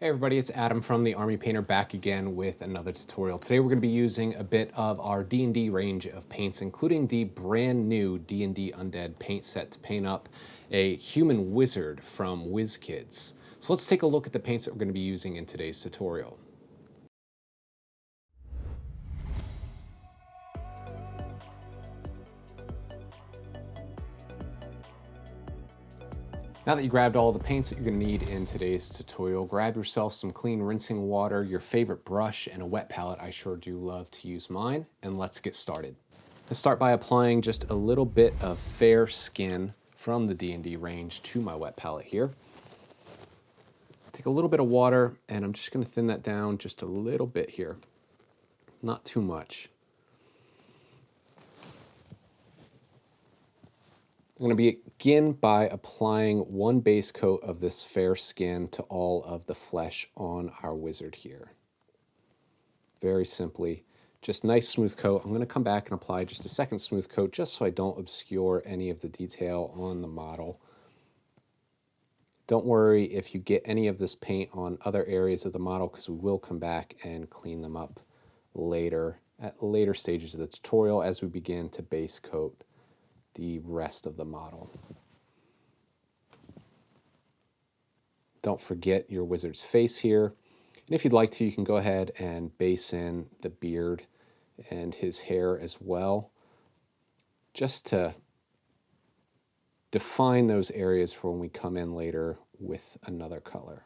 Hey everybody, it's Adam from the Army Painter back again with another tutorial. Today we're going to be using a bit of our D&D range of paints, including the brand new D&D Undead Paint Set to paint up a human wizard from WizKids. So let's take a look at the paints that we're going to be using in today's tutorial. Now that you grabbed all the paints that you're going to need in today's tutorial, grab yourself some clean rinsing water, your favorite brush, and a wet palette. I sure do love to use mine, and let's get started. Let's start by applying just a little bit of fair skin from the D&D range to my wet palette here. Take a little bit of water, and I'm just going to thin that down just a little bit here, not too much. I'm going to begin by applying one base coat of this fair skin to all of the flesh on our wizard here. Very simply, just nice smooth coat. I'm going to come back and apply just a second smooth coat just so I don't obscure any of the detail on the model. Don't worry if you get any of this paint on other areas of the model, because we will come back and clean them up later at later stages of the tutorial as we begin to base coat the rest of the model. Don't forget your wizard's face here. And if you'd like to, you can go ahead and base in the beard and his hair as well, just to define those areas for when we come in later with another color.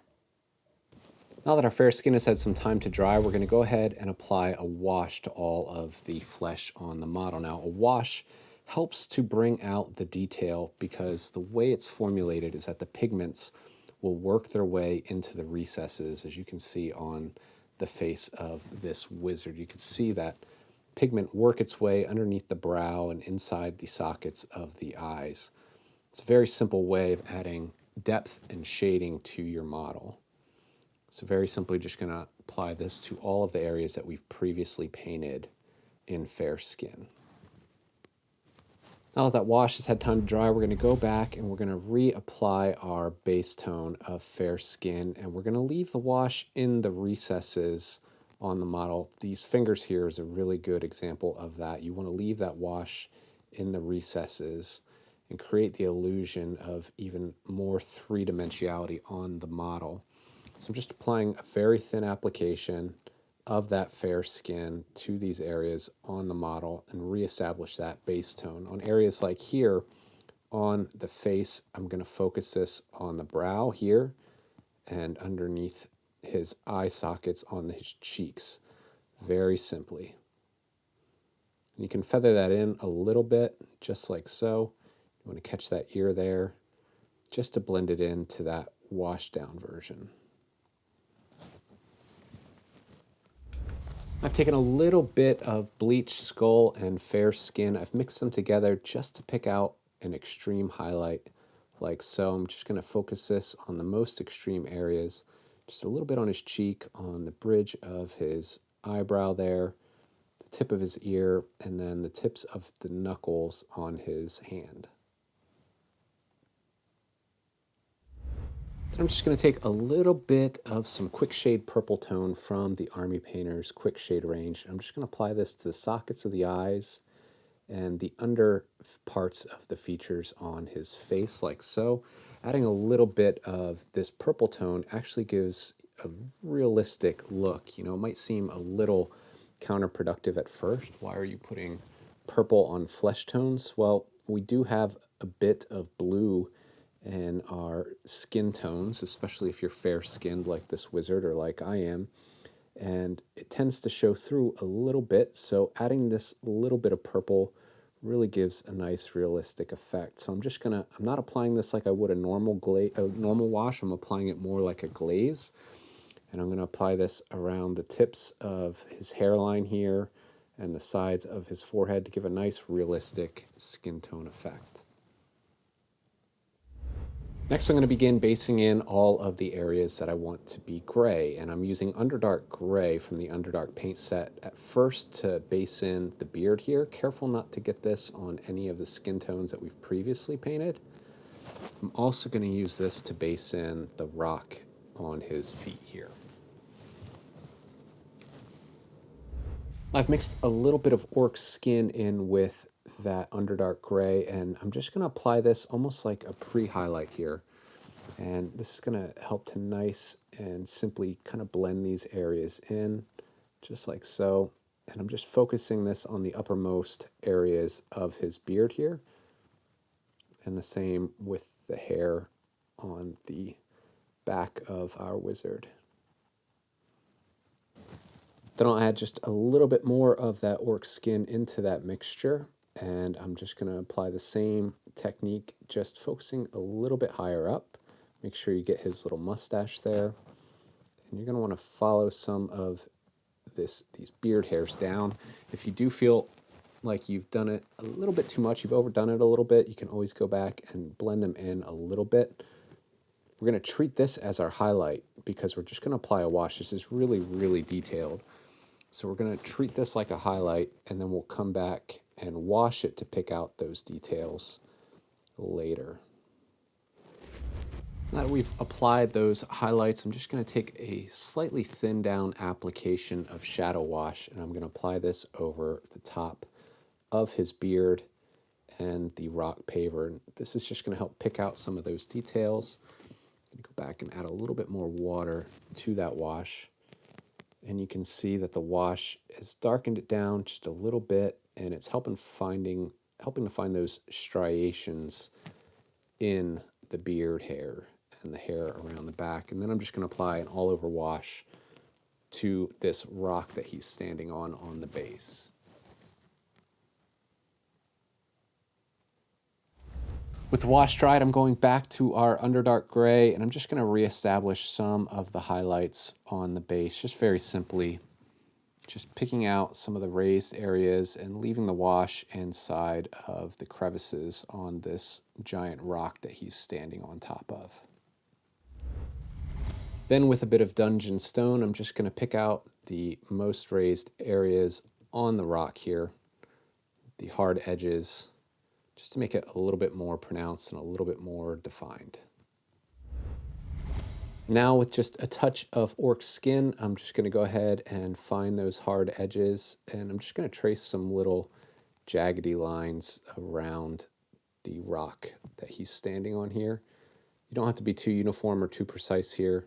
Now that our fair skin has had some time to dry, we're going to go ahead and apply a wash to all of the flesh on the model. Now, a wash helps to bring out the detail because the way it's formulated is that the pigments will work their way into the recesses, as you can see on the face of this wizard. You can see that pigment work its way underneath the brow and inside the sockets of the eyes. It's a very simple way of adding depth and shading to your model. So very simply just going to apply this to all of the areas that we've previously painted in fair skin. Now that wash has had time to dry, we're going to go back and we're going to reapply our base tone of fair skin, and we're going to leave the wash in the recesses on the model. These fingers here is a really good example of that. You want to leave that wash in the recesses and create the illusion of even more three-dimensionality on the model. So I'm just applying a very thin application of that fair skin to these areas on the model and reestablish that base tone. On areas like here on the face, I'm going to focus this on the brow here and underneath his eye sockets on his cheeks, very simply. And you can feather that in a little bit, just like so. You want to catch that ear there, just to blend it into that washed down version. I've taken a little bit of bleached skull and fair skin. I've mixed them together just to pick out an extreme highlight like so. I'm just going to focus this on the most extreme areas, just a little bit on his cheek, on the bridge of his eyebrow there, the tip of his ear, and then the tips of the knuckles on his hand. I'm just going to take a little bit of some Quickshade purple tone from the Army Painter's Quickshade range. I'm just going to apply this to the sockets of the eyes and the under parts of the features on his face, like so. Adding a little bit of this purple tone actually gives a realistic look. You know, it might seem a little counterproductive at first. Why are you putting purple on flesh tones? Well, we do have a bit of blue and our skin tones, especially if you're fair-skinned like this wizard or like I am, and it tends to show through a little bit, so adding this little bit of purple really gives a nice realistic effect. So I'm not applying this like I would a normal wash. I'm applying it more like a glaze, and I'm gonna apply this around the tips of his hairline here and the sides of his forehead to give a nice realistic skin tone effect. Next, I'm going to begin basing in all of the areas that I want to be gray, and I'm using Underdark Gray from the Underdark Paint Set at first to base in the beard here. Careful not to get this on any of the skin tones that we've previously painted. I'm also going to use this to base in the rock on his feet here. I've mixed a little bit of orc skin in with that Underdark Gray, and I'm just going to apply this almost like a pre-highlight here. And this is going to help to nice and simply kind of blend these areas in, just like so. And I'm just focusing this on the uppermost areas of his beard here, and the same with the hair on the back of our wizard. Then I'll add just a little bit more of that orc skin into that mixture, and I'm just going to apply the same technique, just focusing a little bit higher up. Make sure you get his little mustache there, and you're going to want to follow some of these beard hairs down. If you do feel like you've done it a little bit too much, you've overdone it a little bit, you can always go back and blend them in a little bit. We're going to treat this as our highlight because we're just going to apply a wash. This is really, really detailed. So we're going to treat this like a highlight, and then we'll come back and wash it to pick out those details later. Now that we've applied those highlights, I'm just going to take a slightly thinned down application of shadow wash, and I'm going to apply this over the top of his beard and the rock paver. And this is just going to help pick out some of those details. I'm going to go back and add a little bit more water to that wash. And you can see that the wash has darkened it down just a little bit, and it's helping to find those striations in the beard hair and the hair around the back. And then I'm just going to apply an all-over wash to this rock that he's standing on the base. With the wash dried, I'm going back to our Underdark Gray, and I'm just going to reestablish some of the highlights on the base, just very simply, just picking out some of the raised areas and leaving the wash inside of the crevices on this giant rock that he's standing on top of. Then with a bit of dungeon stone, I'm just going to pick out the most raised areas on the rock here, the hard edges, just to make it a little bit more pronounced and a little bit more defined. Now with just a touch of orc skin, I'm just going to go ahead and find those hard edges, and I'm just going to trace some little jaggedy lines around the rock that he's standing on here. You don't have to be too uniform or too precise here.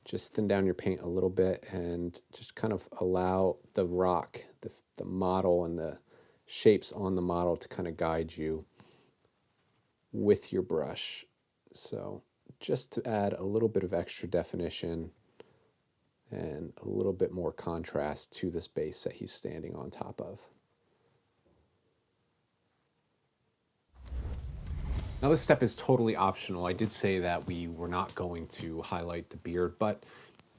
Just thin down your paint a little bit and just kind of allow the rock, the model and the shapes on the model to kind of guide you with your brush. So just to add a little bit of extra definition and a little bit more contrast to this base that he's standing on top of. Now this step is totally optional. I did say that we were not going to highlight the beard, but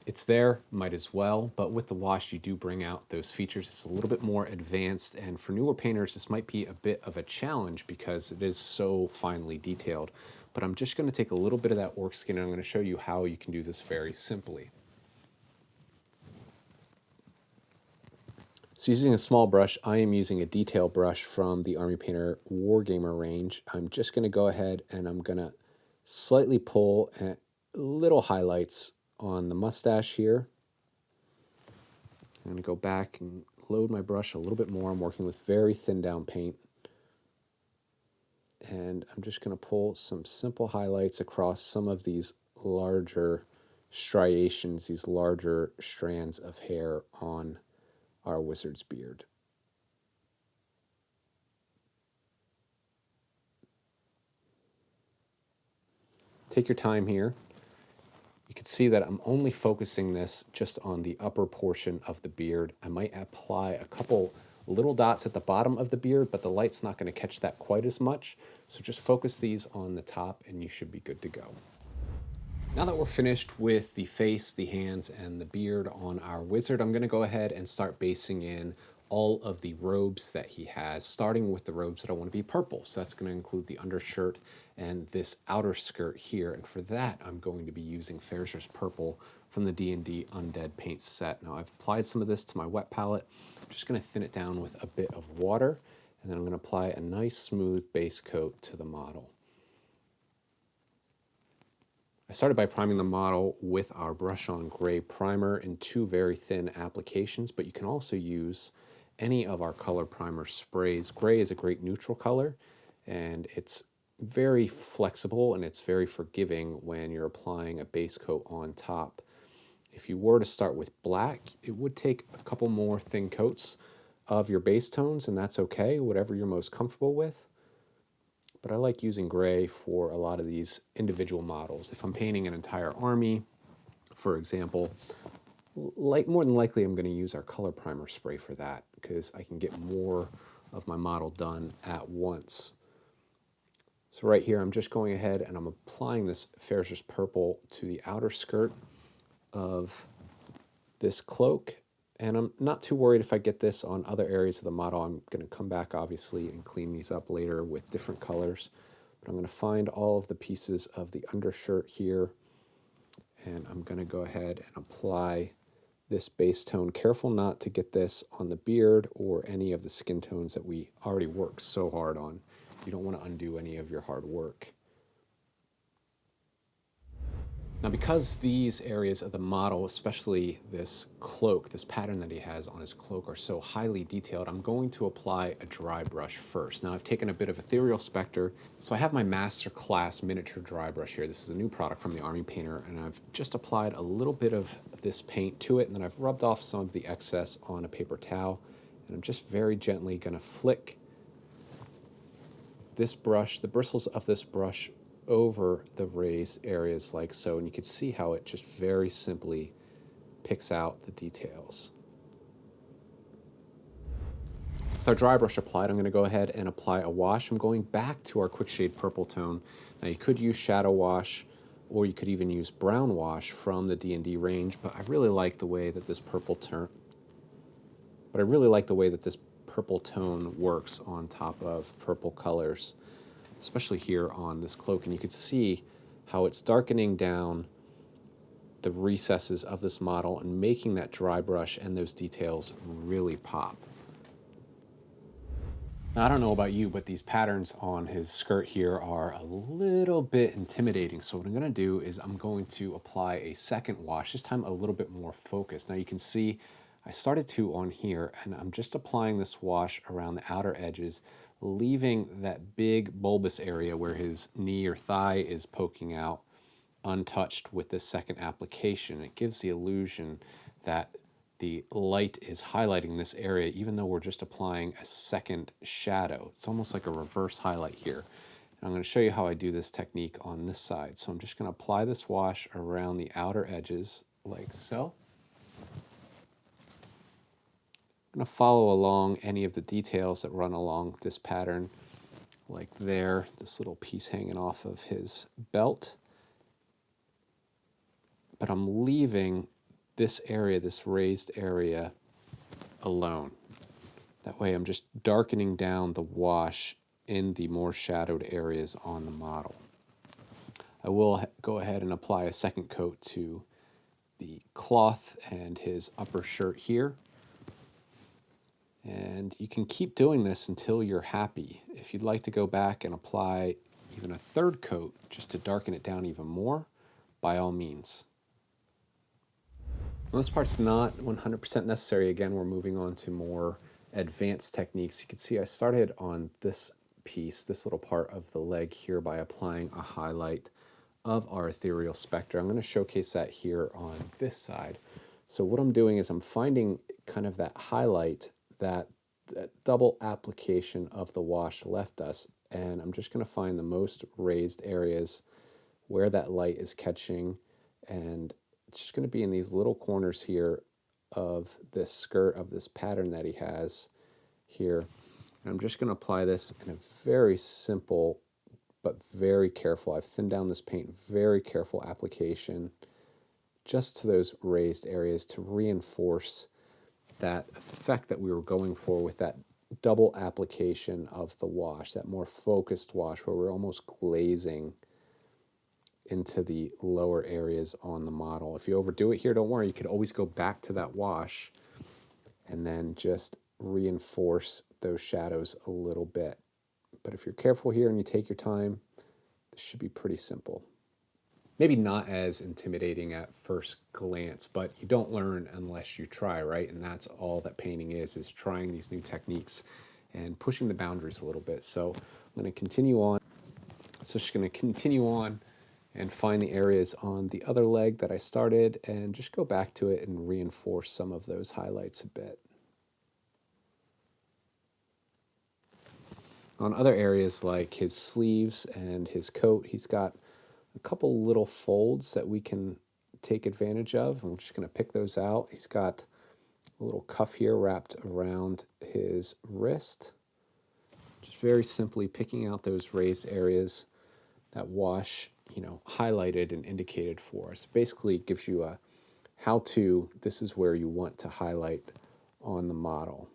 it's there, might as well. But with the wash, you do bring out those features. It's a little bit more advanced, and for newer painters, this might be a bit of a challenge because it is so finely detailed. But I'm just going to take a little bit of that orc skin, and I'm going to show you how you can do this very simply. So using a small brush, I am using a detail brush from the Army Painter Wargamer range. I'm just going to go ahead and I'm going to slightly pull at little highlights on the mustache here. I'm going to go back and load my brush a little bit more. I'm working with very thin down paint. And I'm just going to pull some simple highlights across some of these larger striations, these larger strands of hair on our wizard's beard. Take your time here. You can see that I'm only focusing this just on the upper portion of the beard. I might apply a couple little dots at the bottom of the beard, but the light's not going to catch that quite as much. So just focus these on the top and you should be good to go. Now that we're finished with the face, the hands, and the beard on our wizard, I'm going to go ahead and start basing in all of the robes that he has, starting with the robes that I want to be purple. So that's going to include the undershirt and this outer skirt here. And for that, I'm going to be using Farazer's Purple from the D&D Undead Paint Set. Now, I've applied some of this to my wet palette. I'm just going to thin it down with a bit of water, and then I'm going to apply a nice smooth base coat to the model. I started by priming the model with our Brush On Gray primer in 2 very thin applications, but you can also use any of our color primer sprays. Gray is a great neutral color, and it's very flexible and it's very forgiving when you're applying a base coat on top. If you were to start with black, it would take a couple more thin coats of your base tones, and that's okay, whatever you're most comfortable with. But I like using gray for a lot of these individual models. If I'm painting an entire army, for example, more than likely I'm going to use our color primer spray for that because I can get more of my model done at once. So right here, I'm just going ahead and I'm applying this Ferris purple to the outer skirt of this cloak. And I'm not too worried if I get this on other areas of the model. I'm going to come back, obviously, and clean these up later with different colors. But I'm going to find all of the pieces of the undershirt here, and I'm going to go ahead and apply this base tone. Careful not to get this on the beard or any of the skin tones that we already worked so hard on. You don't want to undo any of your hard work. Now, because these areas of the model, especially this cloak, this pattern that he has on his cloak, are so highly detailed, I'm going to apply a dry brush first. Now, I've taken a bit of Ethereal Spectre, so I have my Master Class miniature dry brush here. This is a new product from the Army Painter, and I've just applied a little bit of this paint to it, and then I've rubbed off some of the excess on a paper towel, and I'm just very gently going to flick this brush, the bristles of this brush, over the raised areas like so, and you can see how it just very simply picks out the details. With our dry brush applied, I'm going to go ahead and apply a wash. I'm going back to our Quickshade purple tone. Now you could use shadow wash, or you could even use brown wash from the D&D range, but I really like the way that this purple tone works on top of purple colors, especially here on this cloak. And you can see how it's darkening down the recesses of this model and making that dry brush and those details really pop. Now, I don't know about you, but these patterns on his skirt here are a little bit intimidating. So what I'm going to do is I'm going to apply a second wash, this time a little bit more focused. Now you can see I started to on here, and I'm just applying this wash around the outer edges, leaving that big bulbous area where his knee or thigh is poking out untouched with this second application. It gives the illusion that the light is highlighting this area even though we're just applying a second shadow. It's almost like a reverse highlight here. And I'm going to show you how I do this technique on this side. So I'm just going to apply this wash around the outer edges like so. I'm going to follow along any of the details that run along this pattern, like there, this little piece hanging off of his belt. But I'm leaving this area, this raised area, alone. That way I'm just darkening down the wash in the more shadowed areas on the model. I will go ahead and apply a second coat to the cloth and his upper shirt here. And you can keep doing this until you're happy. If you'd like to go back and apply even a third coat just to darken it down even more, by all means. Well, this part's not 100% necessary. Again, we're moving on to more advanced techniques. You can see I started on this piece, this little part of the leg here, by applying a highlight of our Ethereal Spectre. I'm going to showcase that here on this side. So what I'm doing is I'm finding kind of that highlight, that double application of the wash left us, and I'm just going to find the most raised areas where that light is catching, and it's just going to be in these little corners here of this skirt, of this pattern that he has here. And I'm just going to apply this in a very simple but very careful, I've thinned down this paint, very careful application just to those raised areas to reinforce that effect that we were going for with that double application of the wash, that more focused wash where we're almost glazing into the lower areas on the model. If you overdo it here, don't worry, you could always go back to that wash and then just reinforce those shadows a little bit. But if you're careful here and you take your time, this should be pretty simple. maybe not as intimidating at first glance, but you don't learn unless you try, right? And that's all that painting is trying these new techniques and pushing the boundaries a little bit. So I'm going to continue on. So just going to continue on and find the areas on the other leg that I started and just go back to it and reinforce some of those highlights a bit. On other areas like his sleeves and his coat, he's got a couple little folds that we can take advantage of. I'm just going to pick those out. He's got a little cuff here wrapped around his wrist. Just very simply picking out those raised areas that wash, highlighted and indicated for us. Basically, it gives you a how to, this is where you want to highlight on the model.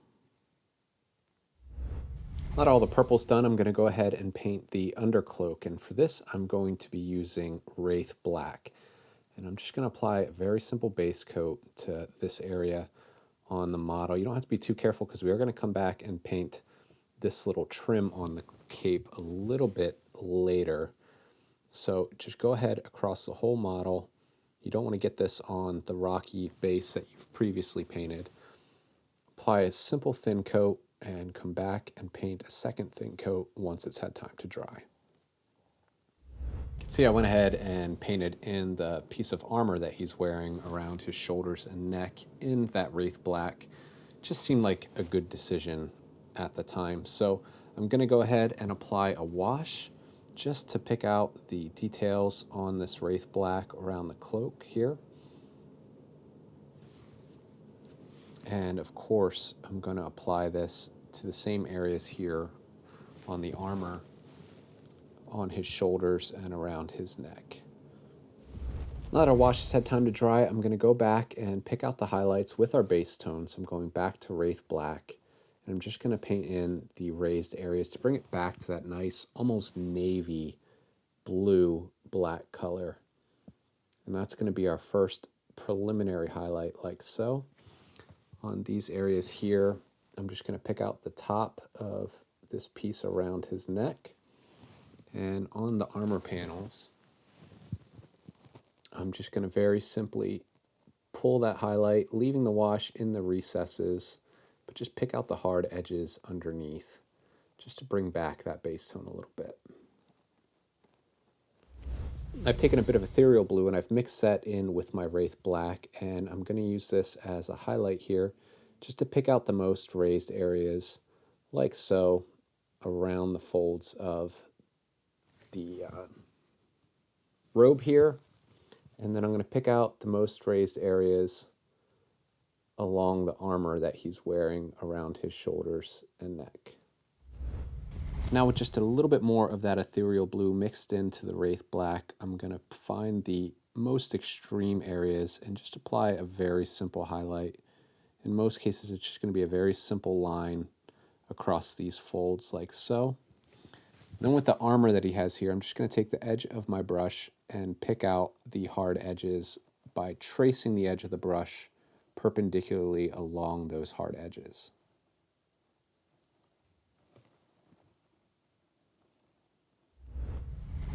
Not all the purple's done. I'm going to go ahead and paint the undercloak, and for this I'm going to be using Wraith Black. And I'm just going to apply a very simple base coat to this area on the model. You don't have to be too careful because we are going to come back and paint this little trim on the cape a little bit later. So just go ahead across the whole model. You don't want to get this on the rocky base that you've previously painted. Apply a simple thin coat and come back and paint a second thin coat once it's had time to dry. You can see I went ahead and painted in the piece of armor that he's wearing around his shoulders and neck in that Wraith Black. Just seemed like a good decision at the time. So I'm going to go ahead and apply a wash just to pick out the details on this Wraith Black around the cloak here. And of course, I'm going to apply this to the same areas here on the armor, on his shoulders and around his neck. Now that our wash has had time to dry, I'm going to go back and pick out the highlights with our base tone. So I'm going back to Wraith Black, and I'm just going to paint in the raised areas to bring it back to that nice, almost navy blue black color. And that's going to be our first preliminary highlight, like so. On these areas here, I'm just going to pick out the top of this piece around his neck. And on the armor panels, I'm just going to very simply pull that highlight, leaving the wash in the recesses, but just pick out the hard edges underneath, just to bring back that base tone a little bit. I've taken a bit of ethereal blue and I've mixed that in with my Wraith Black, and I'm going to use this as a highlight here just to pick out the most raised areas, like so, around the folds of the robe here. And then I'm going to pick out the most raised areas along the armor that he's wearing around his shoulders and neck. Now with just a little bit more of that ethereal blue mixed into the Wraith Black, I'm going to find the most extreme areas and just apply a very simple highlight. In most cases, it's just going to be a very simple line across these folds like so. Then with the armor that he has here, I'm just going to take the edge of my brush and pick out the hard edges by tracing the edge of the brush perpendicularly along those hard edges.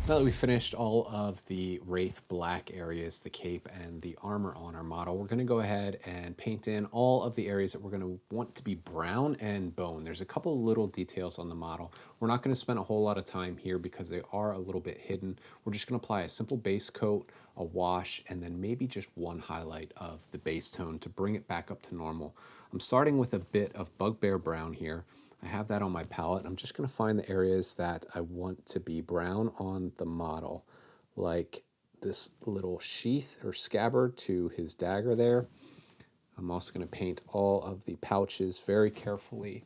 Now that we've finished all of the Wraith Black areas, the cape and the armor on our model, we're going to go ahead and paint in all of the areas that we're going to want to be brown and bone. There's a couple little details on the model. We're not going to spend a whole lot of time here because they are a little bit hidden. We're just going to apply a simple base coat, a wash, and then maybe just one highlight of the base tone to bring it back up to normal. I'm starting with a bit of bugbear brown here. I have that on my palette. I'm just going to find the areas that I want to be brown on the model, like this little sheath or scabbard to his dagger there. I'm also going to paint all of the pouches very carefully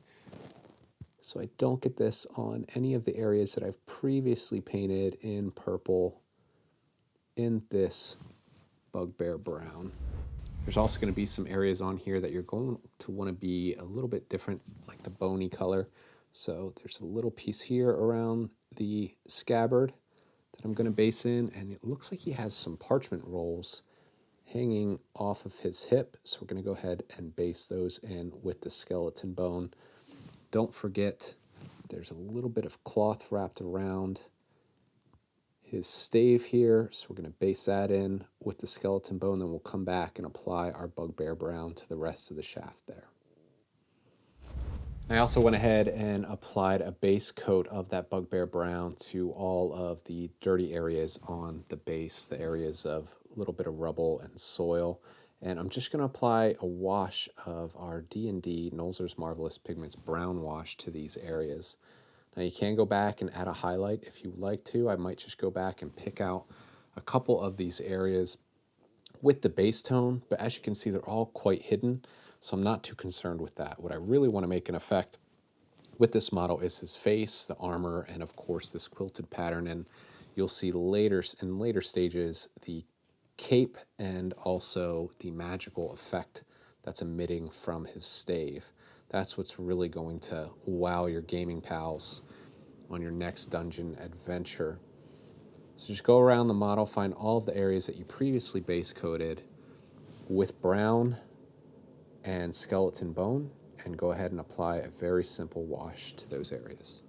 so I don't get this on any of the areas that I've previously painted in purple in this bugbear brown. There's also going to be some areas on here that you're going to want to be a little bit different, like the bony color. So there's a little piece here around the scabbard that I'm going to base in, and it looks like he has some parchment rolls hanging off of his hip. So we're going to go ahead and base those in with the skeleton bone. Don't forget, there's a little bit of cloth wrapped around his stave here. So we're going to base that in with the skeleton bone, then we'll come back and apply our bugbear brown to the rest of the shaft there. I also went ahead and applied a base coat of that bugbear brown to all of the dirty areas on the base, the areas of a little bit of rubble and soil. And I'm just going to apply a wash of our D&D Nolzur's Marvelous Pigments brown wash to these areas. Now you can go back and add a highlight if you would like to. I might just go back and pick out a couple of these areas with the base tone, but as you can see, they're all quite hidden, so I'm not too concerned with that. What I really want to make an effect with this model is his face, the armor, and of course this quilted pattern. And you'll see later in later stages the cape and also the magical effect that's emitting from his stave. That's what's really going to wow your gaming pals on your next dungeon adventure. So just go around the model, find all of the areas that you previously base coated with brown and skeleton bone, and go ahead and apply a very simple wash to those areas.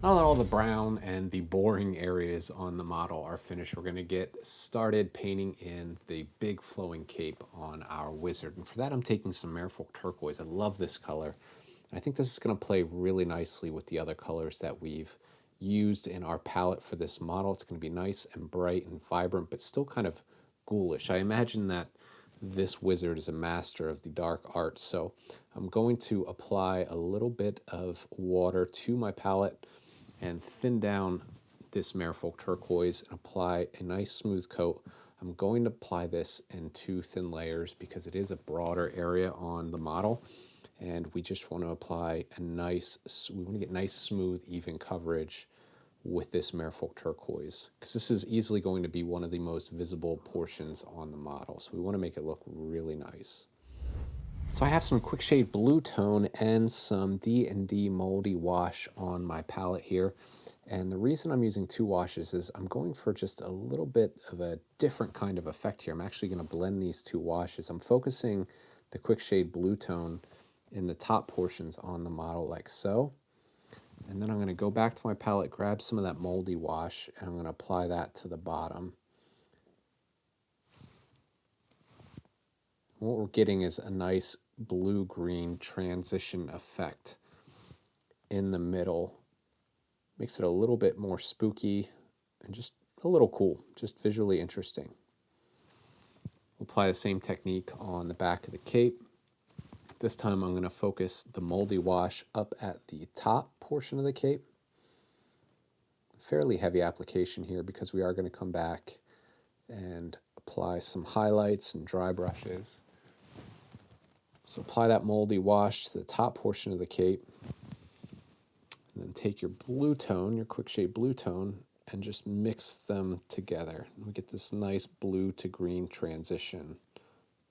Now that all the brown and the boring areas on the model are finished, we're going to get started painting in the big flowing cape on our wizard. And for that, I'm taking some Merfolk Turquoise. I love this color. And I think this is going to play really nicely with the other colors that we've used in our palette for this model. It's going to be nice and bright and vibrant, but still kind of ghoulish. I imagine that this wizard is a master of the dark arts. So I'm going to apply a little bit of water to my palette and thin down this Merfolk Turquoise and apply a nice smooth coat. I'm going to apply this in 2 thin layers because it is a broader area on the model, and we just want to apply a nice, we want to get nice, smooth, even coverage with this Merfolk Turquoise, because this is easily going to be one of the most visible portions on the model. So we want to make it look really nice. So I have some Quickshade Blue Tone and some D&D Moldy Wash on my palette here. And the reason I'm using 2 washes is I'm going for just a little bit of a different kind of effect here. I'm actually going to blend these 2 washes. I'm focusing the Quickshade Blue Tone in the top portions on the model like so. And then I'm going to go back to my palette, grab some of that moldy wash, and I'm going to apply that to the bottom. What we're getting is a nice blue-green transition effect in the middle. Makes it a little bit more spooky and just a little cool, just visually interesting. We'll apply the same technique on the back of the cape. This time I'm going to focus the moldy wash up at the top portion of the cape. Fairly heavy application here because we are going to come back and apply some highlights and dry brushes. So apply that moldy wash to the top portion of the cape, and then take your blue tone, your Quickshade Blue Tone, and just mix them together. And we get this nice blue to green transition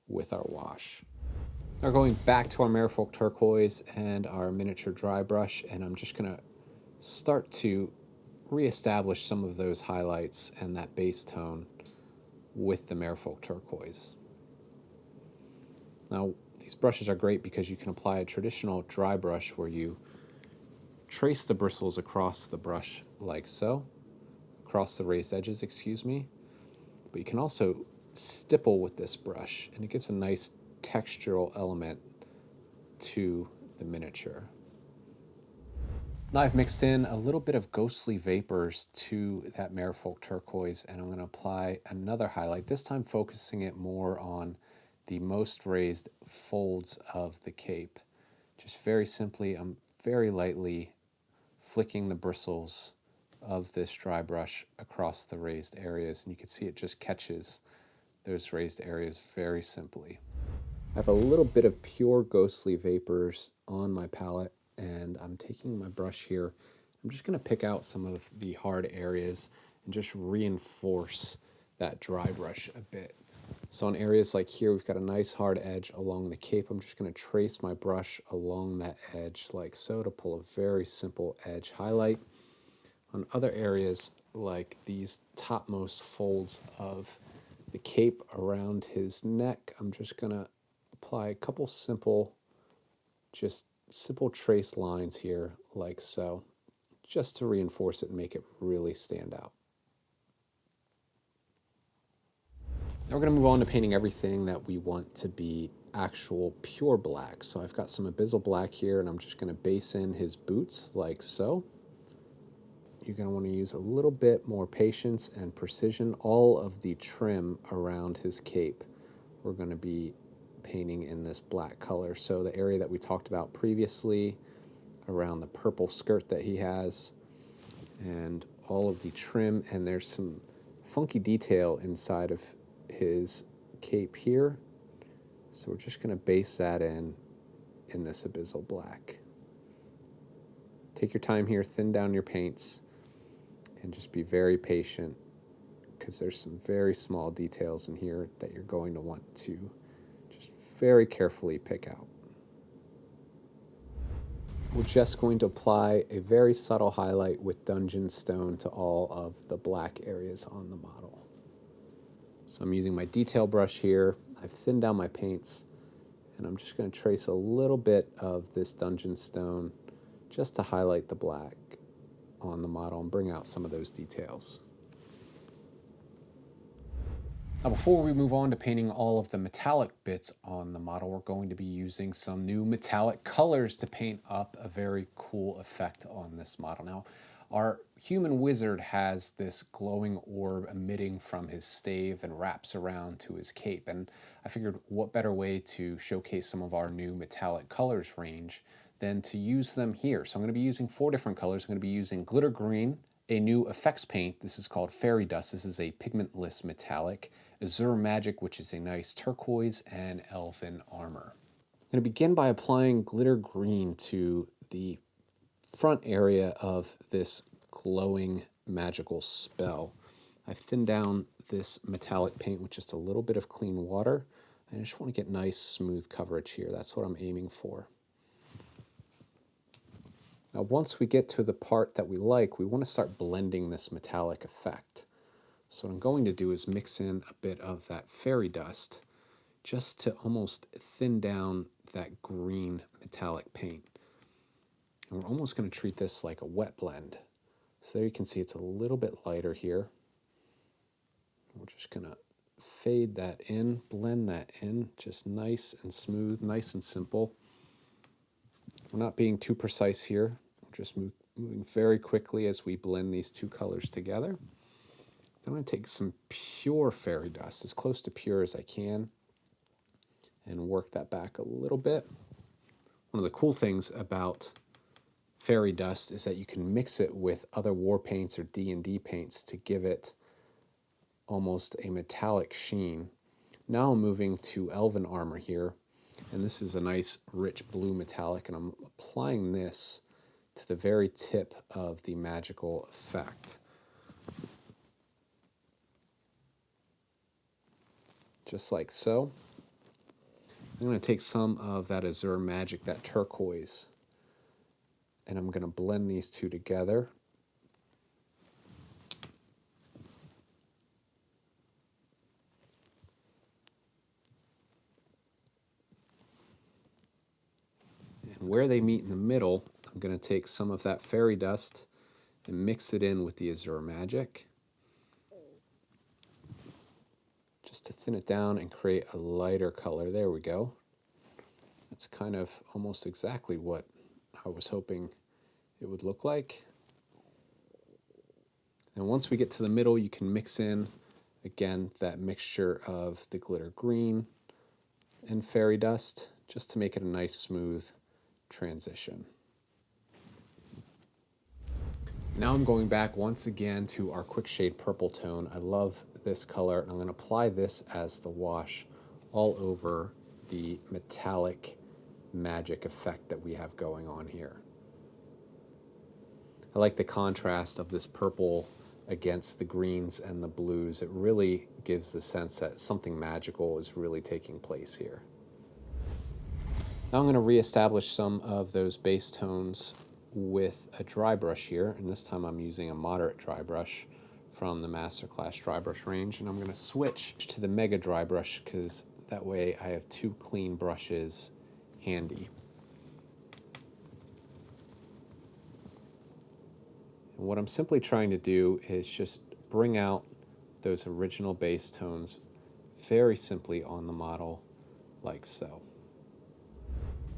with our wash. Now going back to our Merfolk Turquoise and our miniature dry brush, and I'm just going to start to reestablish some of those highlights and that base tone with the Merfolk Turquoise. Now, these brushes are great because you can apply a traditional dry brush where you trace the bristles across the brush like so, across the raised edges, excuse me. But you can also stipple with this brush, and it gives a nice textural element to the miniature. Now I've mixed in a little bit of ghostly vapors to that Merfolk Turquoise, and I'm going to apply another highlight, this time focusing it more on the most raised folds of the cape. Just very simply, I'm very lightly flicking the bristles of this dry brush across the raised areas, and you can see it just catches those raised areas very simply. I have a little bit of pure ghostly vapors on my palette, and I'm taking my brush here. I'm just going to pick out some of the hard areas and just reinforce that dry brush a bit. So on areas like here, we've got a nice hard edge along the cape. I'm just going to trace my brush along that edge like so to pull a very simple edge highlight. On other areas like these topmost folds of the cape around his neck, I'm just going to apply a couple simple trace lines here like so, just to reinforce it and make it really stand out. Now we're going to move on to painting everything that we want to be actual pure black. So I've got some abyssal black here, and I'm just going to base in his boots like so. You're going to want to use a little bit more patience and precision. All of the trim around his cape we're going to be painting in this black color. So the area that we talked about previously around the purple skirt that he has, and all of the trim, and there's some funky detail inside of his cape here. So we're just going to base that in this abyssal black. Take your time here, thin down your paints, and just be very patient, because there's some very small details in here that you're going to want to just very carefully pick out. We're just going to apply a very subtle highlight with Dungeon Stone to all of the black areas on the model. So I'm using my detail brush here. I've thinned down my paints, and I'm just going to trace a little bit of this Dungeon Stone just to highlight the black on the model and bring out some of those details. Now, before we move on to painting all of the metallic bits on the model, we're going to be using some new metallic colors to paint up a very cool effect on this model. Now, our human wizard has this glowing orb emitting from his stave and wraps around to his cape, and I figured what better way to showcase some of our new metallic colors range than to use them here. So I'm going to be using 4 different colors. I'm going to be using glitter green, a new effects paint. This is called Fairy Dust. This is a pigmentless metallic. Azure Magic, which is a nice turquoise, and Elven Armor. I'm going to begin by applying glitter green to the front area of this glowing magical spell. I've thinned down this metallic paint with just a little bit of clean water. I just want to get nice smooth coverage here. That's what I'm aiming for. Now, once we get to the part that we like, we want to start blending this metallic effect. So what I'm going to do is mix in a bit of that fairy dust just to almost thin down that green metallic paint. And we're almost going to treat this like a wet blend. So there you can see it's a little bit lighter here. We're just going to fade that in, blend that in, just nice and smooth, nice and simple. We're not being too precise here. We're just moving very quickly as we blend these 2 colors together. I'm going to take some pure fairy dust, as close to pure as I can, and work that back a little bit. One of the cool things about fairy dust is that you can mix it with other war paints or D&D paints to give it almost a metallic sheen. Now I'm moving to Elven Armor here, and this is a nice rich blue metallic, and I'm applying this to the very tip of the magical effect. Just like so. I'm going to take some of that Azure Magic, that turquoise, and I'm going to blend these 2 together. And where they meet in the middle, I'm going to take some of that fairy dust and mix it in with the Azure Magic, just to thin it down and create a lighter color. There we go. That's kind of almost exactly what I was hoping it would look like. And once we get to the middle, you can mix in, again, that mixture of the glitter green and fairy dust, just to make it a nice smooth transition. Now I'm going back once again to our Quickshade purple tone. I love this color, and I'm going to apply this as the wash all over the metallic magic effect that we have going on here. I like the contrast of this purple against the greens and the blues. It really gives the sense that something magical is really taking place here. Now I'm going to reestablish some of those base tones with a dry brush here, and this time I'm using a moderate dry brush from the Masterclass dry brush range, and I'm going to switch to the Mega dry brush because that way I have 2 clean brushes handy. And what I'm simply trying to do is just bring out those original base tones very simply on the model like so.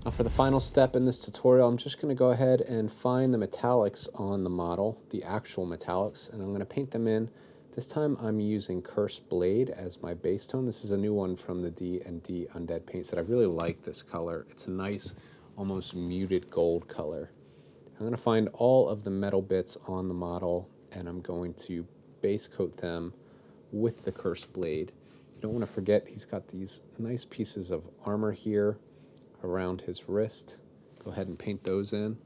Now for the final step in this tutorial, I'm just going to go ahead and find the metallics on the model, the actual metallics, and I'm going to paint them in. This time I'm using Cursed Blade as my base tone. This is a new one from the D&D Undead Paint Set. I really like this color. It's a nice, almost muted gold color. I'm going to find all of the metal bits on the model, and I'm going to base coat them with the Cursed Blade. You don't want to forget he's got these nice pieces of armor here around his wrist. Go ahead and paint those in.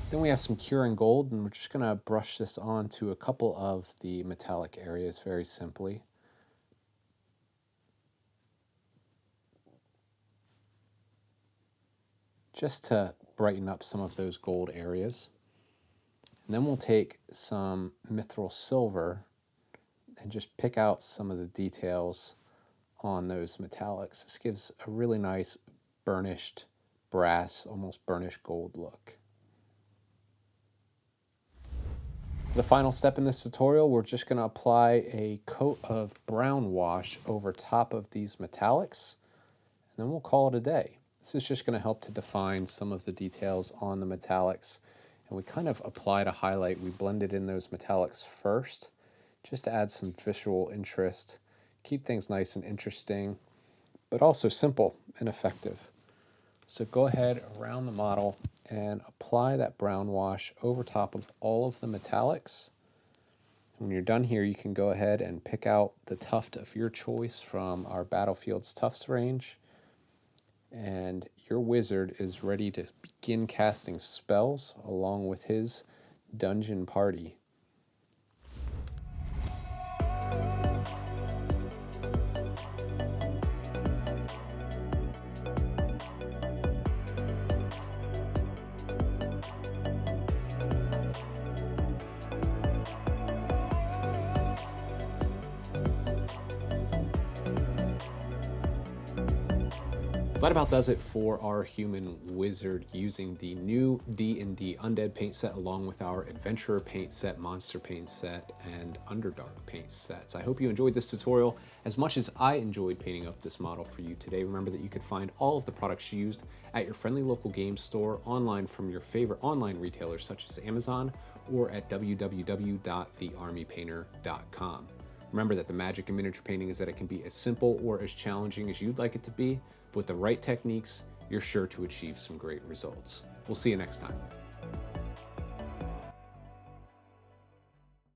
Then we have some Curing Gold, and we're just going to brush this onto a couple of the metallic areas very simply. Just to brighten up some of those gold areas. And then we'll take some Mithril Silver and just pick out some of the details on those metallics. This gives a really nice burnished brass, almost burnished gold look. For the final step in this tutorial, we're just going to apply a coat of brown wash over top of these metallics, and then we'll call it a day. This is just going to help to define some of the details on the metallics, and we kind of applied a highlight. We blended in those metallics first, just to add some visual interest, keep things nice and interesting, but also simple and effective. So go ahead around the model and apply that brown wash over top of all of the metallics. When you're done here, you can go ahead and pick out the tuft of your choice from our Battlefield's Tufts range, and your wizard is ready to begin casting spells along with his dungeon party. That about does it for our human wizard using the new D&D Undead Paint Set along with our Adventurer Paint Set, Monster Paint Set, and Underdark Paint Sets. I hope you enjoyed this tutorial as much as I enjoyed painting up this model for you today. Remember that you could find all of the products used at your friendly local game store, online from your favorite online retailers such as Amazon, or at www.thearmypainter.com. Remember that the magic in miniature painting is that it can be as simple or as challenging as you'd like it to be, but with the right techniques, you're sure to achieve some great results. We'll see you next time.